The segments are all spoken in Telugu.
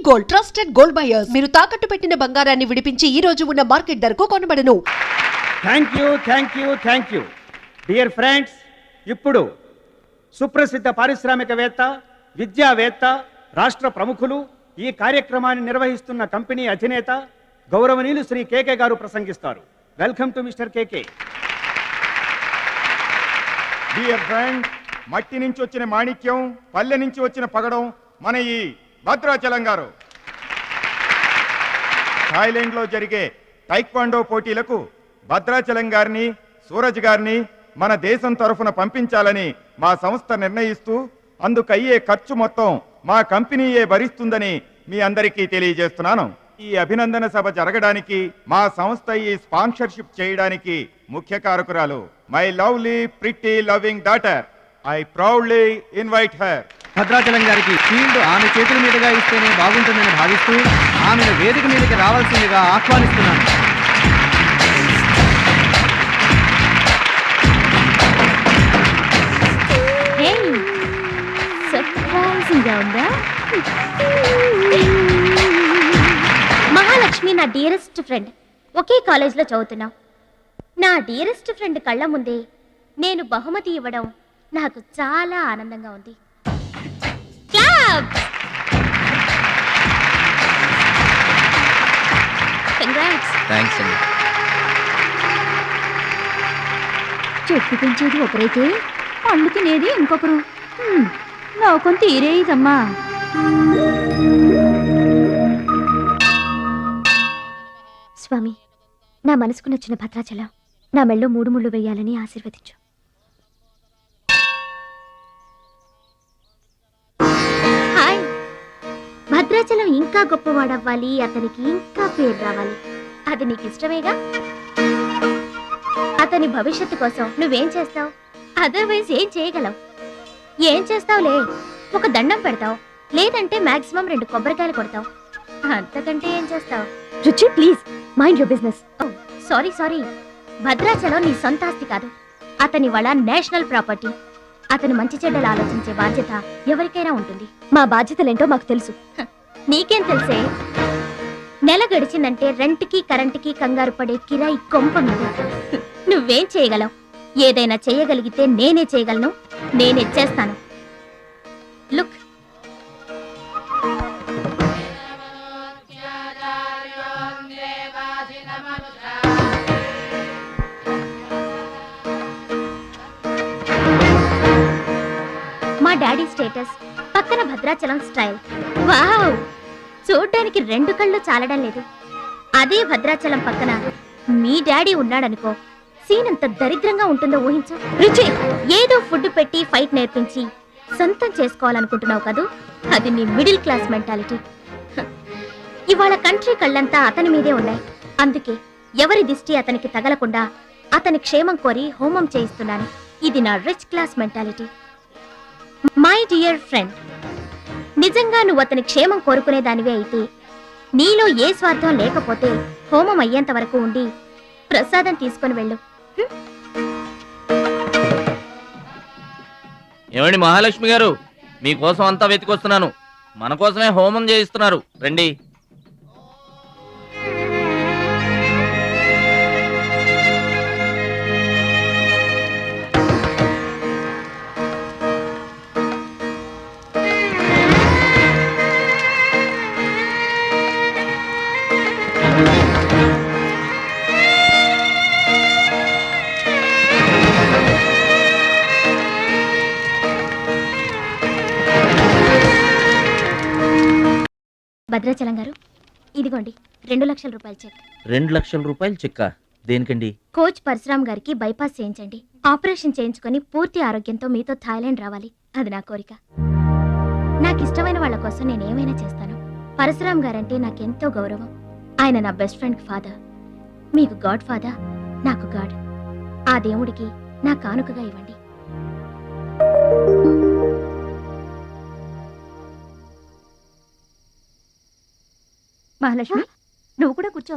Gold, trusted gold buyers. మీరు తాకట్టు పెట్టిన బంగారాన్ని విడిపించి ఈ రోజు ఉన్న మార్కెట్ ధరకు కొనబడను. Thank you dear friends. ఇప్పుడు సుప్రసిద్ధ పారిశ్రామికవేత్త, విద్యావేత్త, రాష్ట్ర ప్రముఖులు, ఈ కార్యక్రమాన్ని నిర్వహిస్తున్న కంపెనీ అధినేత గౌరవనీయులు శ్రీ కేకే గారు ప్రసంగిస్తారు. Welcome to mister KK. Dear friend, మట్టి నుంచి వచ్చిన మాణిక్యం, పల్లె నుంచి వచ్చిన పగడం మన ఈ భద్రాచలం గారు. థాయిలాండ్లో జరిగే టైక్వాండో పోటీలకు భద్రాచలం గారిని, సూరజ్ గారిని మన దేశం తరఫున పంపించాలని మా సంస్థ నిర్ణయిస్తూ అందుకయ్యే ఖర్చు మొత్తం మా కంపెనీయే భరిస్తుందని మీ అందరికీ తెలియజేస్తున్నాను. ఈ అభినందన సభ జరగడానికి మా సంస్థ ఈ స్పాన్సర్షిప్ చేయడానికి ముఖ్య కారకురాలు my lovely pretty loving daughter. I proudly invite her. Bhadrachalam గారికి ఫీల్డ్ ఆమె చేతుల మీదుగా ఇస్తేనే బాగుంటుందని భావిస్తూ ఆమెను వేదిక మీదకి రావాల్సిందిగా ఆహ్వానిస్తున్నాను. మహాలక్ష్మి నా డియరెస్ట్ ఫ్రెండ్. ఒకే కాలేజ్లో చదువుతున్నాం. నా డియరెస్ట్ ఫ్రెండ్ కళ్ళ ముందే నేను బహుమతి ఇవ్వడం నాకు చాలా ఆనందంగా ఉంది. చెట్టు పెంచేది ఒకరైతే పళ్ళు తినేది ఇంకొకరు. లోకం తీరేదమ్మా. స్వామి, నా మనసుకు నచ్చిన భద్రాచలం నా మెళ్ళో 3 ముళ్ళు వేయాలని ఆశీర్వదించు. హాయ్. భద్రాచలం ఇంకా గొప్పవాడవ్వాలి, అతనికి ఇంకా పేరు రావాలి. అది నీకు ఇష్టమేగా? అతని భవిష్యత్తు కోసం నువ్వేం చేస్తావు? అదర్వైజ్ ఏం చేయగలవు? ఏం చేస్తావులే, ఒక దండం పెడతావు, లేదంటే మాక్సిమం 2 కొబ్బరికాయలు కొడతావు. అంతకంటే ఏం చేస్తావు? రుచి, please mind your business. Sorry. Bhadrachalam నీ సొంత ఆస్తి కాదు, అతని వాళ్ళ నేషనల్ ప్రాపర్టీ. అతను మంచి చెడ్డలు ఆలోచించే బాధ్యత ఎవరికైనా ఉంటుంది. మా బాధ్యతలేంటో మాకు తెలుసు. నీకేం తెలుసే? నెల గడిచిందంటే రెంట్కి కరెంటుకి కంగారు పడే కిరాయి కొంప మీద. నువ్వేం చేయగలవు? ఏదైనా చేయగలిగితే నేనే చేయగలను, నేనే చేస్తాను. లుక్, మా డాడీ స్టేటస్ పక్కన భద్రాచలం స్టైల్. వావ్, చూడ్డానికి 2 కళ్ళు చాలడం లేదు. అదే భద్రాచలం పక్కన మీ డాడీ ఉన్నాడనుకో, సీన్ ఎంత దరిద్రంగా ఉంటుందో ఊహించు. రుచి, ఏదో ఫుడ్ పెట్టి ఫైట్ నేర్పించి సొంతం చేసుకోవాలనుకుంటున్నావు కదూ, అది నీ మిడిల్ క్లాస్ మెంటాలిటీ. ఇవాళ కంట్రీ కళ్ళంతా అతని మీదే ఉన్నాయి. అందుకే ఎవరి దిష్టి అతనికి తగలకుండా అతని క్షేమం కోరి హోమం చేయిస్తున్నాను. ఇది నా rich class mentality. My dear friend, నిజంగా నువ్వు అతని క్షేమం కోరుకునే దానివే అయితే, నీలో ఏ స్వార్థం లేకపోతే హోమం అయ్యేంత వరకు ఉండి ప్రసాదం తీసుకొని వెళ్ళు. ఏమండి మహాలక్ష్మి గారు, మీకోసం అంతా వెతికొస్తున్నాను. మన కోసమే హోమం చేయిస్తున్నారు, రండి. భద్రాచలం గారు, ఇదిగోండి 2 లక్షల రూపాయల చెక్. 2 లక్షల రూపాయలు చెక్కా? దేనికండి? కోచ్ పరశురామ్ గారికి బైపాస్ చేయించండి. ఆపరేషన్ చేయించుకొని పూర్తి ఆరోగ్యంతో మీతో థాయిలాండ్ రావాలి. అది నా కోరిక. నాకు ఇష్టమైన వాళ్ళ కోసం నేనేమైనా చేస్తాను. పరశురామ్ గారంటే నాకెంతో గౌరవం. ఆయన నా బెస్ట్ ఫ్రెండ్ ఫాదర్. మీకు గాడ్ ఫాదర్, నాకు గాడ్. ఆ దేవుడికి నా కానుకగా ఇవ్వండి. మహాలక్ష్మి, నువ్వు కూడా కూర్చో.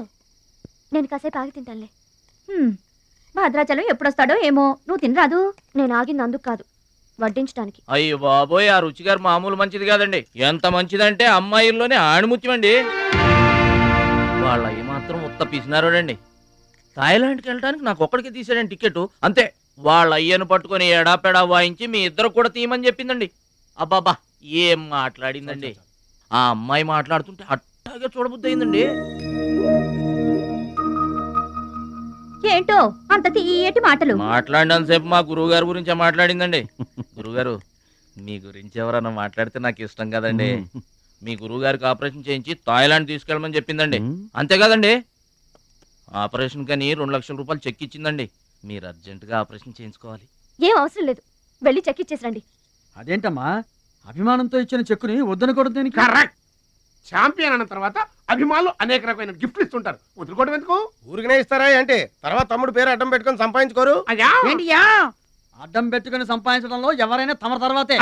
నేను కాసేపు ఆగి తింటానులే. భద్రాచలం ఎప్పుడొస్తాడో ఏమో, నువ్వు తినరాదు. నేను ఆగింది అందుకు కాదు, వడ్డించడానికి. అయ్యో బాబోయ్, ఆ రుచి గారు మామూలు మంచిది కాదండి. ఎంత మంచిదంటే అమ్మాయిల్లోనే ఆణిముత్యమండి. వాళ్ళ అయ్యి మాత్రం ఉత్త పిసినారోడండి. థాయిలాండ్కి వెళ్ళడానికి నాకు ఒక్కడికి తీసాడండి టికెట్, అంతే. వాళ్ళ అయ్యను పట్టుకొని ఎడాపెడా వాయించి మీ ఇద్దరు కూడా తీయమని చెప్పిందండి. అబ్బాబా ఏం మాట్లాడిందండి. ఆ అమ్మాయి మాట్లాడుతుంటే అట్టాగే చూడబుద్ధి అయిందండి. ఏంటో అంత తీయటి మాటలు. మాట్లాడినంతసేపు మా గురువు గారి గురించే మాట్లాడిందండి. గురుగారు, మీ గురించి ఎవరన్నా మాట్లాడితే నాకు ఇష్టం కదండి. మీ గురువు గారికి ఆపరేషన్ చేయించి థాయిలాండ్ తీసుకెళ్ళమని చెప్పిందండి. అంతే కదండి. ఆపరేషన్ కని 2 లక్షల రూపాయలు చెక్ ఇచ్చిందండి. మీరు అర్జెంటుగా ఆపరేషన్ చేయించుకోవాలి. ఏం అవసరం లేదు, వెళ్ళి చెక్ ఇచ్చేసరండి. అదేంటమ్మా, అభిమానంతో ఇచ్చిన చెక్కుని వద్దనకూడదు. కరెక్ట్. ఛాంపియన్ అన్న తర్వాత అభిమానులు అనేక రకమైన గిఫ్ట్లు ఇస్తుంటారు. వదులుకోవడం ఎందుకు? ఊరికనే ఇస్తారా అంటే తర్వాత తమ్ముడు పేరు అడ్డం పెట్టుకొని సంపాదించుకోరు. అడ్డం పెట్టుకుని సంపాదించడంలో ఎవరైనా తమ తర్వాతే.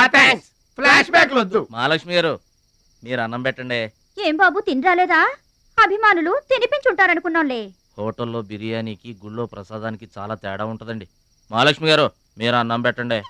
ఫ్లాష్ బ్యాక్ వద్దు. మహాలక్ష్మి గారు, మీరు అన్నం పెట్టండి. ఏం బాబు తినరాలేదా? అభిమానులు తినిపించుంటారనుకున్నాంలే. హోటల్లో బిర్యానీకి గుళ్ళో ప్రసాదానికి చాలా తేడా ఉంటుందండి. మహాలక్ష్మి గారు, మీరు అన్నం పెట్టండి.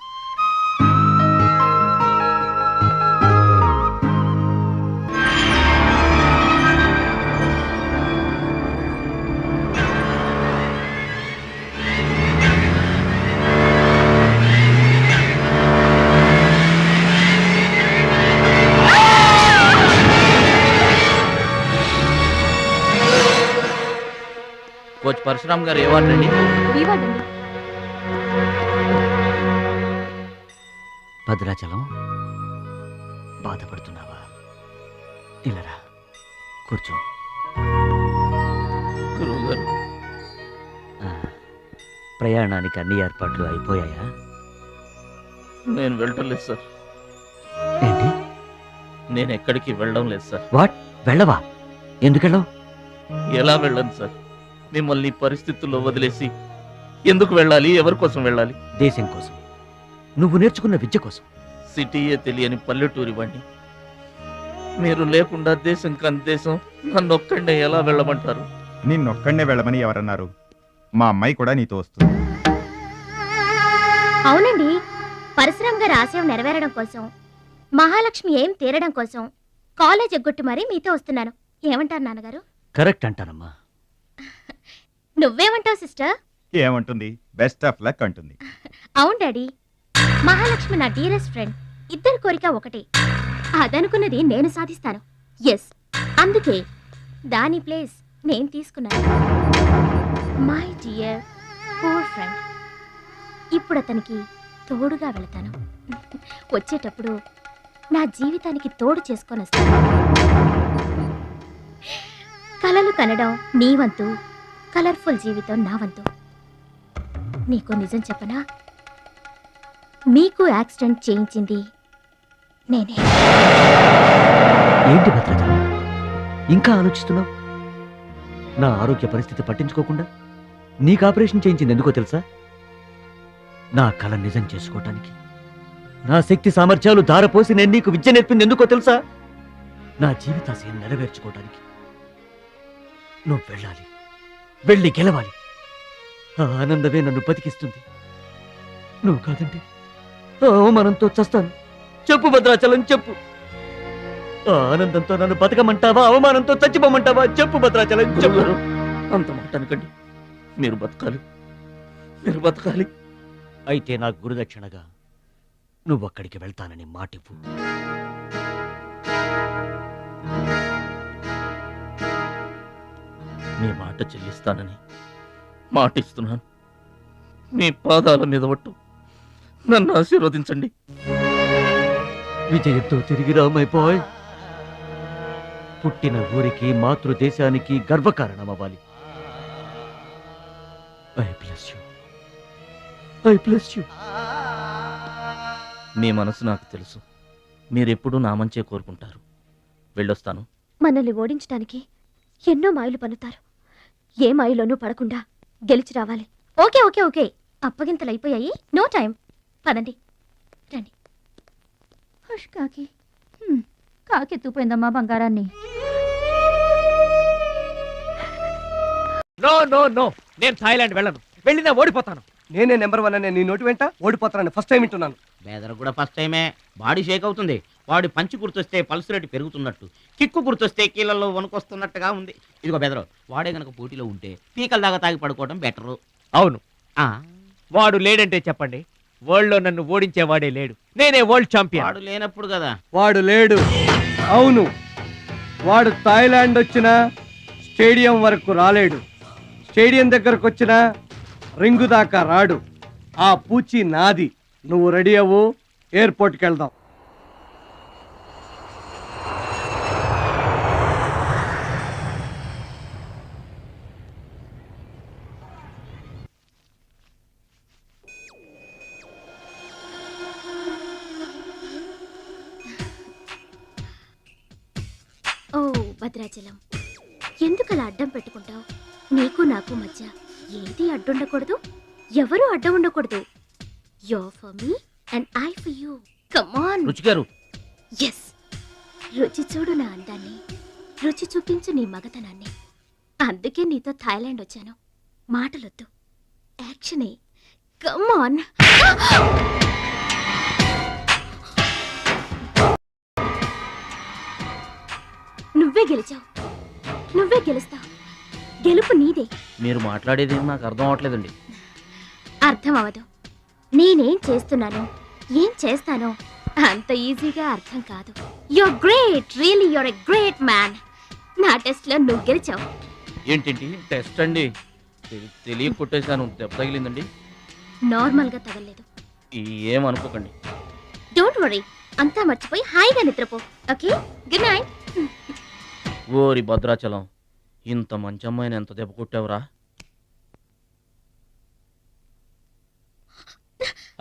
కోచ్ పరశురామ్ గారు ఏవాడండి? ఇవ్వండి. భద్రాచలం, బాధపడుతున్నావా? ఇలారా కూర్చో. గురువు గారు, ప్రయాణానికి అన్ని ఏర్పాట్లు అయిపోయాయా? నేను వెళ్ళటం లేదు సార్. ఏంటి? నేను ఎక్కడికి వెళ్ళడం లేదు సార్. వాట్? వెళ్ళవా? ఎందుకెళ్ళవు? ఎలా వెళ్ళను సార్? మిమ్మల్ని పరిస్థితుల్లో వదిలేసి ఎందుకు వెళ్ళాలి? ఎవరి కోసం వెళ్ళాలి? దేశం కోసం, నువ్వు నేర్చుకున్న విద్య కోసం. సిటీయే తెలియని పల్లెటూరి వాణ్ణి. మీరు లేకుండా దేశం కాని దేశం నన్ను ఒక్కడే ఎలా వెళ్ళమంటారు? నిన్నొక్కడనే వెళ్ళమని ఎవరన్నారు? మా అమ్మాయి కూడా నీతో వస్తుంది. అవునండి, పరశురామ్ గారి ఆశయం నెరవేరడం కోసం, మహాలక్ష్మి ఏం తీరడం కోసం కాలేజ్ ఎగ్గొట్టి మరీ మీతో వస్తున్నాను. ఏమంటారు నాన్నగారు? కరెక్ట్ అంటానమ్మా. నువ్వేమంటావు సిస్టర్? ఏమంటుంది? బెస్ట్ ఆఫ్ లక్ అంటుంది. అవును డాడీ, మహాలక్ష్మి నా డియరెస్ట్ ఫ్రెండ్. ఇద్దరి కోరిక ఒకటే, అదనుకున్నది నేను సాధిస్తాను. ఎస్, అందుకే దాని ప్లేస్ నేను తీసుకున్నాను. My dear poor friend. ఇప్పుడు అతనికి తోడుగా వెళతాను. వచ్చేటప్పుడు నా జీవితానికి తోడు చేసుకొని వస్తాను. కలలు కనడం నీ వంతు, కలర్ఫుల్ జీవితం నా వంతు. నీకు నిజం చెప్పనా? మీకు యాక్సిడెంట్ చేయించింది నేనే. ఏంటి భద్రాచలం, ఇంకా ఆలోచిస్తున్నావు? నా ఆరోగ్య పరిస్థితి పట్టించుకోకుండా నీకు ఆపరేషన్ చేయించింది ఎందుకో తెలుసా? నా కళ నిజం చేసుకోవటానికి. నా శక్తి సామర్థ్యాలు ధారపోసి నేను నీకు విద్య నేర్పింది ఎందుకో తెలుసా? నా జీవితాశయం నెరవేర్చుకోవటానికి. నువ్వు వెళ్ళాలి, వెళ్ళి గెలవాలి. ఆ ఆనందమే నన్ను బతికిస్తుంది. నువ్వు కాదంటే అవమానంతో చస్తాను. చెప్పు భద్రాచలం, చెప్పు. ఆ ఆనందంతో నన్ను బతకమంటావా, అవమానంతో చచ్చిపోమంటావా? చెప్పు భద్రాచలం, చెప్పు. అంత మాట అనకండి. మీరు బతకాలి, మీరు బతకాలి. అయితే నా గురుదక్షిణగా నువ్వు అక్కడికి వెళ్తానని మాటివ్వు. మీ మాట చెల్లిస్తానని మాటిస్తున్నాను. మీ పాదాల మీద పట్టు నన్ను ఆశీర్వదించండి. విజయంతో తిరిగి రామైపోయ్. పుట్టిన ఊరికి, మాతృదేశానికి గర్వకారణమవ్వాలి. I bless you, I bless you. మీ మనసు నాకు తెలుసు. మీరెప్పుడూ నా మంచే కోరుకుంటారు. వెళ్ళొస్తాను. మనల్ని ఓడించడానికి ఎన్నో మాయలు పన్నుతారు. ఏ మాయలోనూ పడకుండా గెలిచి రావాలి. ఓకే ఓకే ఓకే, అప్పగింతలు అయిపోయాయి. No time. పదండి, రండి. హుష్ కాకి. కాకెత్తుపోయిందమ్మా బంగారాన్ని. నో నో నో, నేను థాయిలాండ్ వెళ్ళను. వెళ్ళినా ఓడిపోతాను. నేనే నెంబర్ 1 అనే నీ నోటి వెంట ఓడిపోతానని ఫస్ట్ టైం వింటున్నాను. బెదర్ కూడా ఫస్ట్ టైమే. బాడీ షేక్ అవుతుంది. వాడి పంచి గుర్తొస్తే పల్స్ రేటు పెరుగుతున్నట్టు, కిక్కు గుర్తొస్తే కీళ్ళల్లో వణుకొస్తున్నట్టుగా ఉంది. ఇదిగో బెదరు, వాడే గనక పోటీలో ఉంటే పీకల దాకా తాగి పడుకోవడం బెటరు. అవును, వాడు లేడంటే చెప్పండి, వరల్డ్ లో నన్ను ఓడించేవాడే లేడు. నేనే వరల్డ్ ఛాంపియన్. వాడు లేనప్పుడు కదా. వాడు లేడు. అవును, వాడు థాయిలాండ్ వచ్చినా స్టేడియం వరకు రాలేడు. స్టేడియం దగ్గరకు వచ్చినా రింగు దాకా రాడు. ఆ పూచి నాది. నువ్వు రెడీ అవ్వు, ఎయిర్పోర్ట్కి వెళ్దాం. ఓ భద్రాచలం, ఎందుకలా అడ్డం పెట్టుకుంటావు? నీకు నాకు మధ్య ఏది అడ్డుండకూడదు, ఎవరు అడ్డం ఉండకూడదు. You're for me and I for you. Come on. రుచి గారు. Yes. రుచి చూడు నా అందాన్ని, రుచి చూపించు నీ మగతనాన్ని. అందుకే నీతో థాయిలాండ్ వచ్చాను. మాటలొద్దు, యాక్షనే. Come on. నువ్వే గెలిచావు, నువ్వే గెలుస్తావు. గెలుపు నీదే. మీరు మాట్లాడేది నాకు అర్థం అవట్లేదండి. అర్థం అవదు. నేనేం చేస్తున్నానో, ఏం చేస్తానో అంత ఈజీగా అర్థం కాదు. You're great, really you're a great man. నా టెస్ట్ లో నువ్వు గెలిచావు. ఏంటి టెస్ట్ అండి? తెలియ కొట్టేశాను, దెబ్బ తగిలిందండి. నార్మల్ గా తగలేదు. ఏమనుకోకండి. డోంట్ వరీ, అంతా మర్చిపోయి హాయిగా నిద్రపో. Okay, good night. ఓరి భద్రాచలం, ఇంత మంచి అమ్మాయిని ఎంత దెబ్బ కొట్టావురా?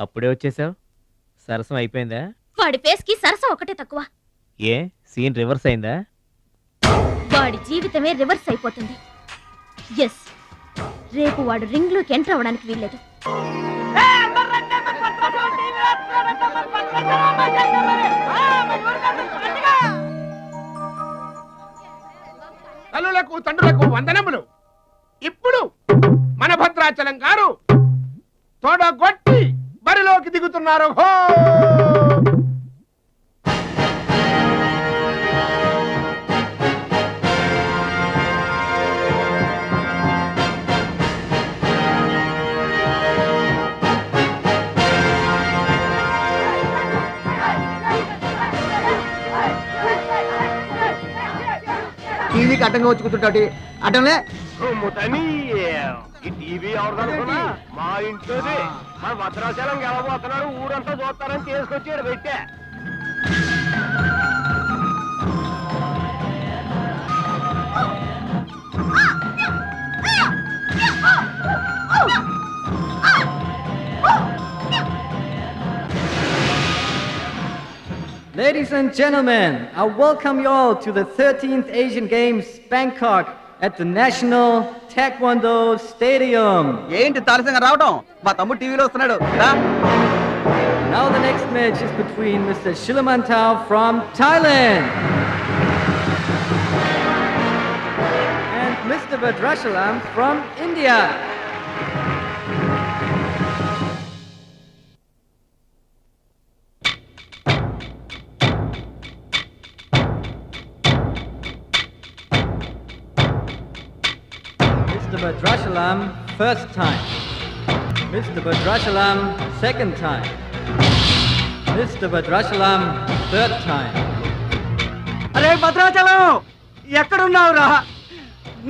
అప్పుడే వచ్చేసావు? సరసం అయిపోయిందా? వాడి ఫేస్ కి సరసం ఒకటే తక్కువ. ఏ సీన్ రివర్స్ అయిందా? వాడి జీవితమే రివర్స్ అయిపోతుంది. ఎస్, రేపు వాడు రింగ్ లోకి ఎంటర్ అవడానికి వీల్లేదు. తల్లులకు తండ్రులకు వందనములు. ఇప్పుడు మన భద్రాచలం గారు తోడగొట్టి బరిలోకి దిగుతున్నారు. హో! టీవీకి అడ్డంగా వచ్చి కూర్చుంటాడు. అడ్డంలే ఈ టీవీ ఎవరిదనుకున్నా మా ఇంట్లోది. మన భద్రాచలం గెలబోతున్నాడు, ఊరంతా చూస్తారని తీసుకొచ్చాడు పెట్టే. Ladies and gentlemen, I welcome you all to the 13th Asian Games, Bangkok, at the National Taekwondo Stadium. ఏంటి తారసంగా రావడం? మా తమ్ముడు టీవీలో వస్తున్నాడు. Now the next match is between Mr. Shilamantau from Thailand and Mr. Badrashalam from India. Mr. Badrashalam, first time. Mr. Badrashalam, second time. Mr. Badrashalam, third time. అరే భద్రాచలం, ఎక్కడున్నావురా?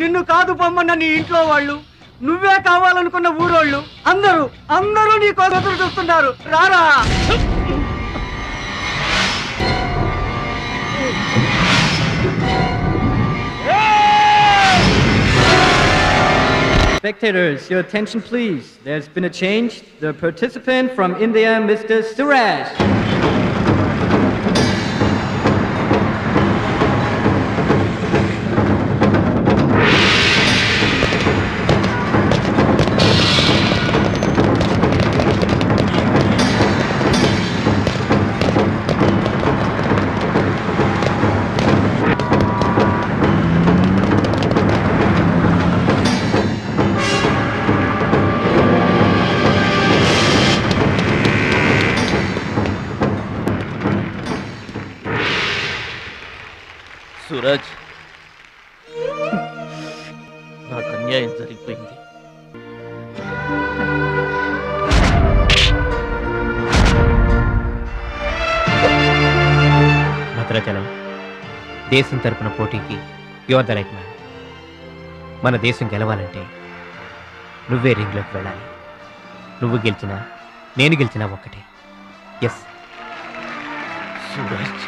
నిన్ను కాదు పొమ్మన్న నీ ఇంట్లో వాళ్ళు, నువ్వే కావాలనుకున్న ఊరోళ్ళు అందరూ నీ కోసం చూస్తున్నారు. రారా. Spectators, your attention please. There's been a change. The participant from India, Mr. Suraj. Suraj, నాకు అన్యాయం జరిగిపోయింది. భద్రాచలం, దేశం తరపున పోటీకి యువర్ ద రైట్ మ్యాన్. మన దేశం గెలవాలంటే నువ్వే రింగ్లోకి వెళ్ళాలి. నువ్వు గెలిచినా నేను గెలిచినా ఒక్కటే. Yes Suraj,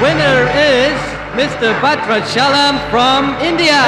winner is Mr. Bhadrachalam from India.